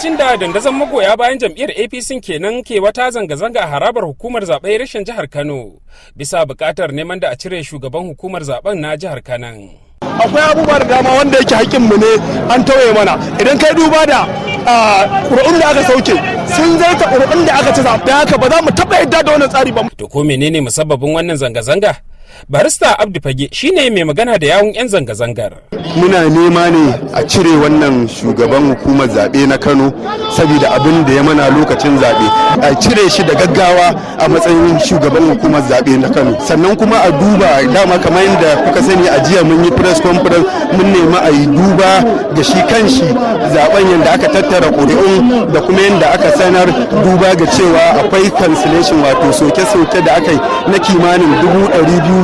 lokacin da dandazon magoya bayan jam'iyyar APC kenan ke wata zanga-zanga a harabar hukumar zaben reshen jihar Kano bisa buƙatar neman da a cire shugaban hukumar zaben na jihar Kano. Akwai abubuwa da dama wanda yake haƙƙinmu ne an tauye mana. Idan kai duba da ƙuri'un da aka sauke sun zarta ƙuri'un da aka ci zaɓe, haka ba za mu taɓa yadda da wannan tsari ba. To ko menene musabbabin wannan zanga-zanga? Barista Abdu Fage shine mai magana da yawun 'yan zanga-zangar. Muna nema ne a cire wannan shugaban hukumar zaɓe na Kano saboda abin da ya mana lokacin zaɓe. A cire shi da gaggawa a matsayin shugaban hukumar zaɓe na Kano. Sannan kuma a duba dama kamar yadda kuka sani a jiya mun yi press conference mun nema a yi duba da shi kanshi zaben yadda aka tattara ƙuri'un da kuma yadda aka sanar duba ga cewa akwai cancellation wato soke-soke da aka yi na kimanin 277.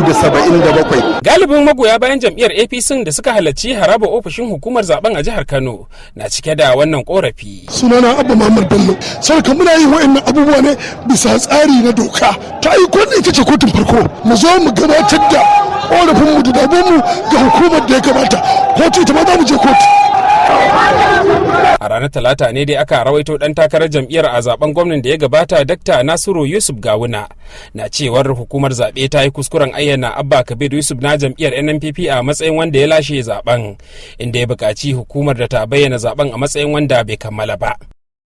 Galibin magoya bayan jam'iyyar APC da suka halarci haraba ofishin hukumar zaben a jihar Kano na cike da wannan korafi. Sunana Abba Muhammad Bello. Sarka muna yin wa'annan abubuwa ne bisa tsari na doka. Ta yi kwanne ita ce kotun farko. Mu zo mu gabatar da korafin mu da damuwar mu ga hukumar da ya kamata. Kotu ita ma za mu je kotu. A ranar Talata ne dai aka rawaito dan takarar jam'iyyar a zaben gwamnan da ya gabata Dr. Nasiru Yusuf Gawuna na cewar hukumar zaɓe ta yi kuskuren ayyana Abba Kabir Yusuf na jam'iyyar NNPP a matsayin wanda ya lashe zaben, inda ya buƙaci hukumar da ta bayyana zaben a matsayin wanda bai kammala ba.